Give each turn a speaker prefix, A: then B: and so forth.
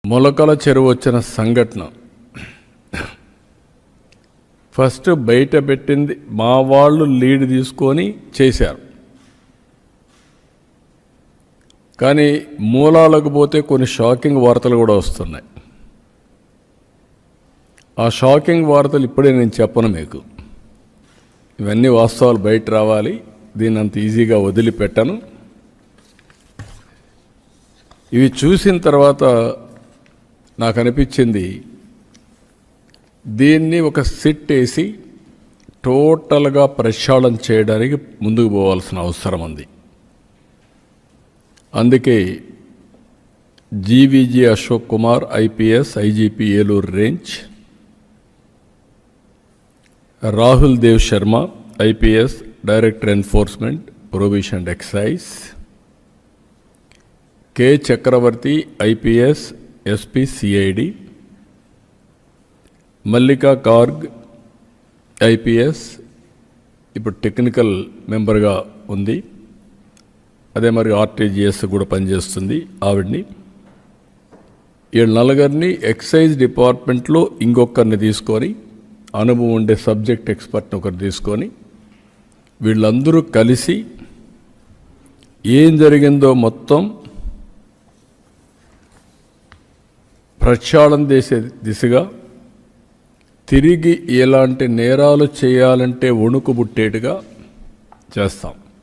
A: మొలకల చెరువు వచ్చిన సంఘటన ఫస్ట్ బయట పెట్టింది మా వాళ్ళు లీడ్ తీసుకొని చేశారు. కానీ మూలాలకు పోతే కొన్ని షాకింగ్ వార్తలు కూడా వస్తున్నాయి. ఆ షాకింగ్ వార్తలు ఇప్పుడే నేను చెప్పను మీకు. ఇవన్నీ వాస్తవాలు బయట రావాలి. దీన్ని అంత ఈజీగా వదిలిపెట్టను. ఇవి చూసిన తర్వాత నాకు అనిపించింది, దీన్ని ఒక సిట్ వేసి టోటల్గా ప్రక్షాళన చేయడానికి ముందుకు పోవాల్సిన అవసరం ఉంది. అందుకే GVG Ashok Kumar IPS IGP Eluru range, Rahul Dev Sharma IPS director enforcement prohibition and excise, K Chakravarthi IPS SP CID, Mallika Garg IPS ఇప్పుడు టెక్నికల్ మెంబర్గా ఉంది, అదే మరి ఆర్టీజీఎస్ కూడా పనిచేస్తుంది ఆవిడ్ని. ఈ నలుగురిని ఎక్సైజ్ డిపార్ట్మెంట్లో ఇంకొకరిని తీసుకొని, అనుభవం ఉండే సబ్జెక్ట్ ఎక్స్పర్ట్ని ఒకరు తీసుకొని, వీళ్ళందరూ కలిసి ఏం జరిగిందో మొత్తం ప్రక్షాళన చేసే దిశగా, తిరిగి ఎలాంటి నేరాలు చేయాలంటే వణుకు పుట్టేట్టుగా చేస్తాం.